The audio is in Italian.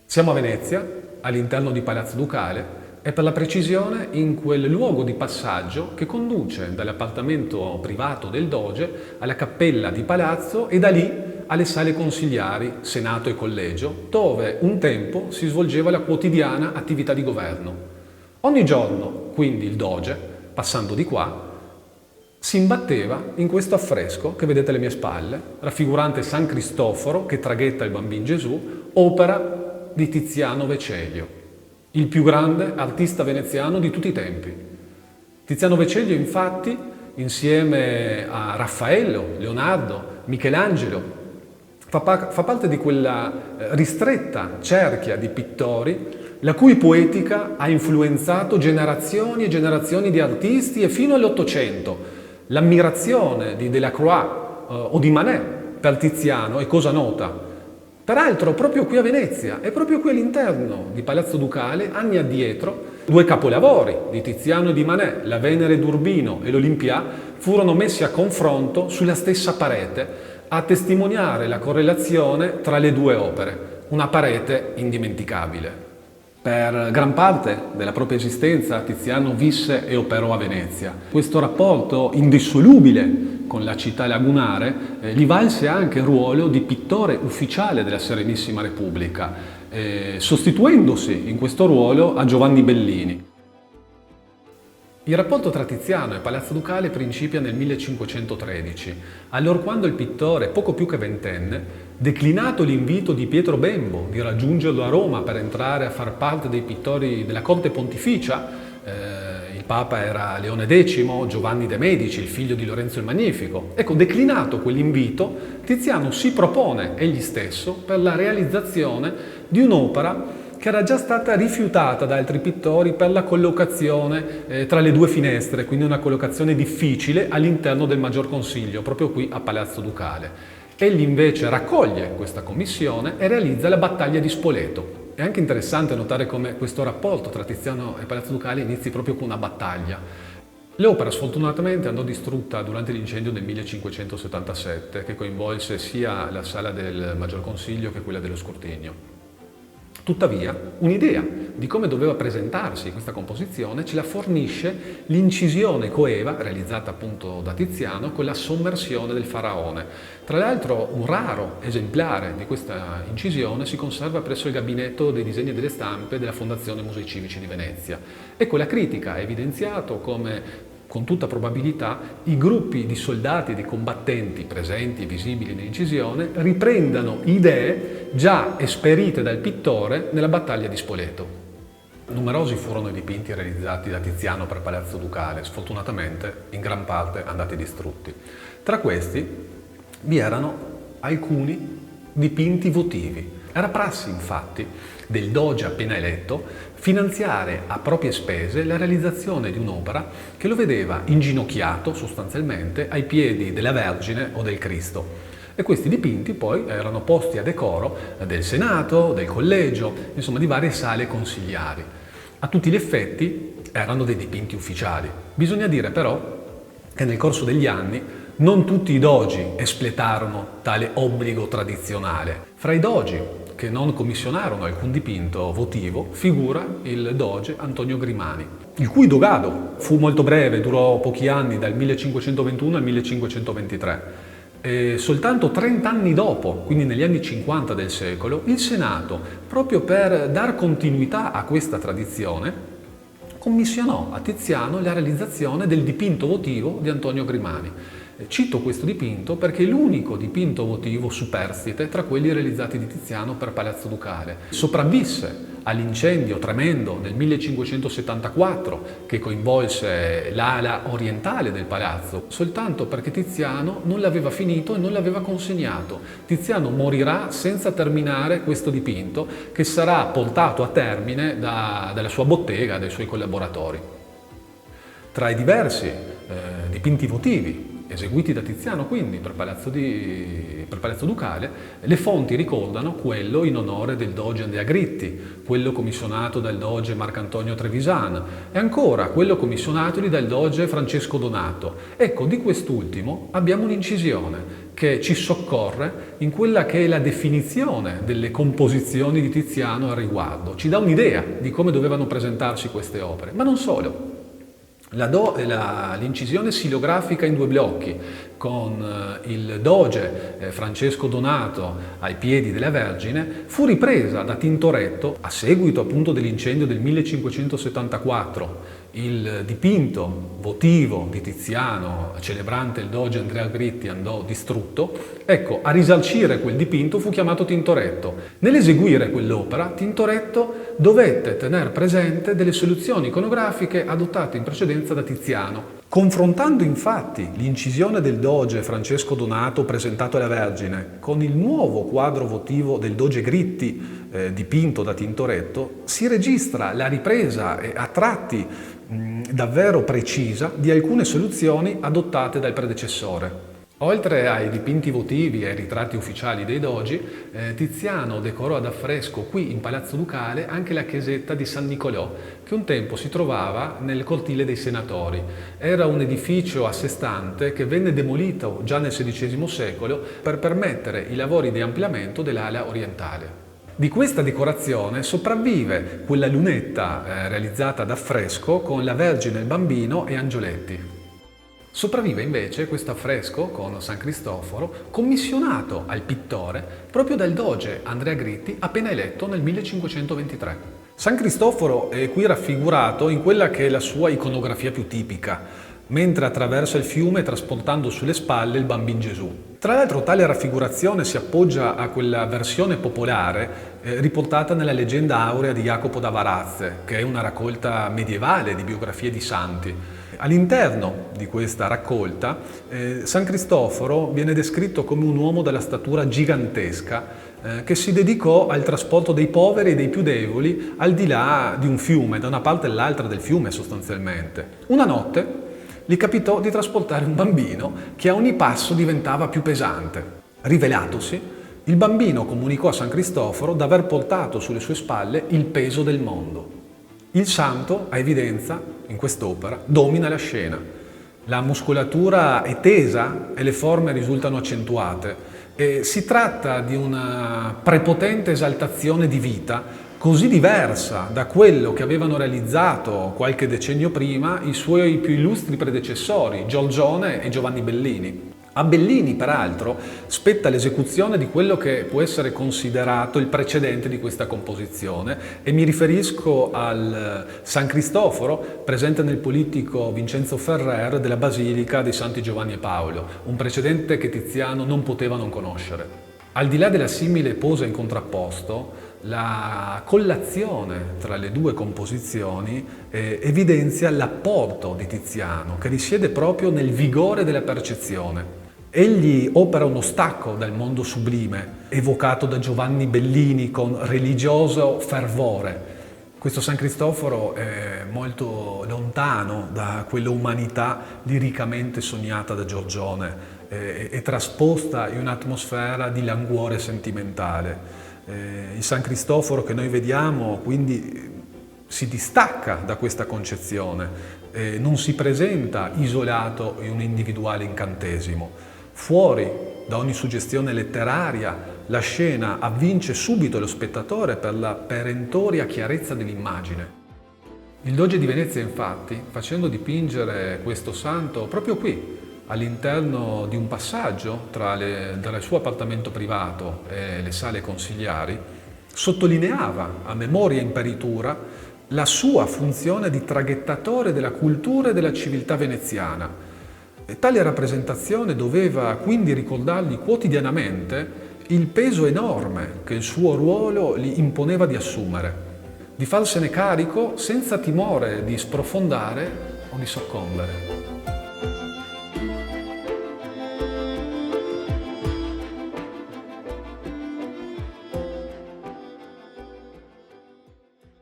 Siamo a Venezia, all'interno di Palazzo Ducale, e per la precisione in quel luogo di passaggio che conduce dall'appartamento privato del Doge alla cappella di palazzo e da lì alle sale consigliari, Senato e Collegio, dove un tempo si svolgeva la quotidiana attività di governo. Ogni giorno, quindi, il Doge, passando di qua, si imbatteva in questo affresco che vedete alle mie spalle, raffigurante San Cristoforo che traghetta il Bambin Gesù, opera di Tiziano Vecellio, il più grande artista veneziano di tutti i tempi. Tiziano Vecellio, infatti, insieme a Raffaello, Leonardo, Michelangelo, fa parte di quella ristretta cerchia di pittori la cui poetica ha influenzato generazioni e generazioni di artisti e fino all'Ottocento. L'ammirazione di Delacroix o di Manet per Tiziano è cosa nota. Peraltro proprio qui a Venezia e proprio qui all'interno di Palazzo Ducale, anni addietro, due capolavori di Tiziano e di Manet, la Venere d'Urbino e l'Olimpia, furono messi a confronto sulla stessa parete a testimoniare la correlazione tra le due opere, una parete indimenticabile. Per gran parte della propria esistenza Tiziano visse e operò a Venezia. Questo rapporto indissolubile con la città lagunare gli valse anche il ruolo di pittore ufficiale della Serenissima Repubblica, sostituendosi in questo ruolo a Giovanni Bellini. Il rapporto tra Tiziano e Palazzo Ducale principia nel 1513, allorquando il pittore, poco più che ventenne, declinato l'invito di Pietro Bembo di raggiungerlo a Roma per entrare a far parte dei pittori della corte pontificia, il Papa era Leone X, Giovanni de' Medici, il figlio di Lorenzo il Magnifico. Ecco, declinato quell'invito, Tiziano si propone egli stesso per la realizzazione di un'opera che era già stata rifiutata da altri pittori per la collocazione tra le due finestre, quindi una collocazione difficile all'interno del Maggior Consiglio, proprio qui a Palazzo Ducale. Egli invece raccoglie questa commissione e realizza la battaglia di Spoleto. È anche interessante notare come questo rapporto tra Tiziano e Palazzo Ducale inizi proprio con una battaglia. L'opera sfortunatamente andò distrutta durante l'incendio del 1577, che coinvolse sia la sala del Maggior Consiglio che quella dello Scrutinio. Tuttavia, un'idea di come doveva presentarsi questa composizione ce la fornisce l'incisione coeva, realizzata appunto da Tiziano, con la sommersione del faraone. Tra l'altro un raro esemplare di questa incisione si conserva presso il gabinetto dei disegni e delle stampe della Fondazione Musei Civici di Venezia. Ecco, la critica ha evidenziato come con tutta probabilità i gruppi di soldati e di combattenti presenti e visibili nell'incisione riprendano idee già esperite dal pittore nella battaglia di Spoleto. Numerosi furono i dipinti realizzati da Tiziano per Palazzo Ducale, sfortunatamente in gran parte andati distrutti. Tra questi vi erano alcuni dipinti votivi. Era prassi, infatti, del Doge appena eletto finanziare a proprie spese la realizzazione di un'opera che lo vedeva inginocchiato sostanzialmente ai piedi della Vergine o del Cristo. E questi dipinti poi erano posti a decoro del Senato, del Collegio, insomma di varie sale consigliari. A tutti gli effetti erano dei dipinti ufficiali. Bisogna dire però che nel corso degli anni non tutti i dogi espletarono tale obbligo tradizionale. Fra i dogi che non commissionarono alcun dipinto votivo figura il doge Antonio Grimani, il cui dogado fu molto breve, durò pochi anni, dal 1521 al 1523. E soltanto 30 anni dopo, quindi negli anni 50 del secolo, il Senato, proprio per dar continuità a questa tradizione, commissionò a Tiziano la realizzazione del dipinto votivo di Antonio Grimani. Cito questo dipinto perché è l'unico dipinto votivo superstite tra quelli realizzati di Tiziano per Palazzo Ducale. Sopravvisse all'incendio tremendo del 1574 che coinvolse l'ala orientale del palazzo soltanto perché Tiziano non l'aveva finito e non l'aveva consegnato. Tiziano morirà senza terminare questo dipinto che sarà portato a termine dalla sua bottega, dai suoi collaboratori. Tra i diversi dipinti votivi eseguiti da Tiziano quindi per Palazzo Ducale, le fonti ricordano quello in onore del doge Andrea Gritti, quello commissionato dal doge Marcantonio Trevisan e ancora quello commissionatogli dal doge Francesco Donato. Ecco, di quest'ultimo abbiamo un'incisione che ci soccorre in quella che è la definizione delle composizioni di Tiziano al riguardo. Ci dà un'idea di come dovevano presentarsi queste opere, ma non solo. L'incisione stilografica in 2 blocchi con il doge Francesco Donato ai piedi della Vergine fu ripresa da Tintoretto a seguito appunto dell'incendio del 1574. Il dipinto votivo di Tiziano celebrante il doge Andrea Gritti andò distrutto. Ecco, a risarcire quel dipinto fu chiamato Tintoretto. Nell'eseguire quell'opera, Tintoretto dovette tener presente delle soluzioni iconografiche adottate in precedenza da Tiziano. Confrontando infatti l'incisione del doge Francesco Donato presentato alla Vergine con il nuovo quadro votivo del doge Gritti dipinto da Tintoretto, si registra la ripresa a tratti davvero precisa di alcune soluzioni adottate dal predecessore. Oltre ai dipinti votivi e ai ritratti ufficiali dei dogi, Tiziano decorò ad affresco qui in Palazzo Ducale anche la chiesetta di San Nicolò, che un tempo si trovava nel cortile dei Senatori. Era un edificio a sé stante che venne demolito già nel XVI secolo per permettere i lavori di ampliamento dell'ala orientale. Di questa decorazione sopravvive quella lunetta realizzata ad affresco con la Vergine, il Bambino e angioletti. Sopravvive invece questo affresco con San Cristoforo commissionato al pittore proprio dal doge Andrea Gritti appena eletto nel 1523. San Cristoforo è qui raffigurato in quella che è la sua iconografia più tipica, mentre attraversa il fiume trasportando sulle spalle il Bambin Gesù. Tra l'altro tale raffigurazione si appoggia a quella versione popolare riportata nella leggenda aurea di Jacopo da Varazze, che è una raccolta medievale di biografie di santi. All'interno di questa raccolta San Cristoforo viene descritto come un uomo dalla statura gigantesca che si dedicò al trasporto dei poveri e dei più deboli al di là di un fiume, da una parte all'altra del fiume sostanzialmente. Una notte gli capitò di trasportare un bambino che a ogni passo diventava più pesante. Rivelatosi, il bambino comunicò a San Cristoforo d'aver portato sulle sue spalle il peso del mondo. Il santo, a evidenza, in quest'opera, domina la scena. La muscolatura è tesa e le forme risultano accentuate. Si tratta di una prepotente esaltazione di vita così diversa da quello che avevano realizzato qualche decennio prima i suoi più illustri predecessori, Giorgione e Giovanni Bellini. A Bellini, peraltro, spetta l'esecuzione di quello che può essere considerato il precedente di questa composizione e mi riferisco al San Cristoforo presente nel Polittico Vincenzo Ferrer della Basilica dei Santi Giovanni e Paolo, un precedente che Tiziano non poteva non conoscere. Al di là della simile posa in contrapposto, la collazione tra le 2 composizioni evidenzia l'apporto di Tiziano, che risiede proprio nel vigore della percezione. Egli opera uno stacco dal mondo sublime, evocato da Giovanni Bellini con religioso fervore. Questo San Cristoforo è molto lontano da quell'umanità liricamente sognata da Giorgione e trasposta in un'atmosfera di languore sentimentale. Il San Cristoforo che noi vediamo quindi si distacca da questa concezione, non si presenta isolato in un individuale incantesimo. Fuori da ogni suggestione letteraria, la scena avvince subito lo spettatore per la perentoria chiarezza dell'immagine. Il Doge di Venezia, infatti, facendo dipingere questo santo proprio qui, all'interno di un passaggio tra il suo appartamento privato e le sale consigliari, sottolineava a memoria imperitura la sua funzione di traghettatore della cultura e della civiltà veneziana. E tale rappresentazione doveva quindi ricordargli quotidianamente il peso enorme che il suo ruolo gli imponeva di assumere, di farsene carico senza timore di sprofondare o di soccombere.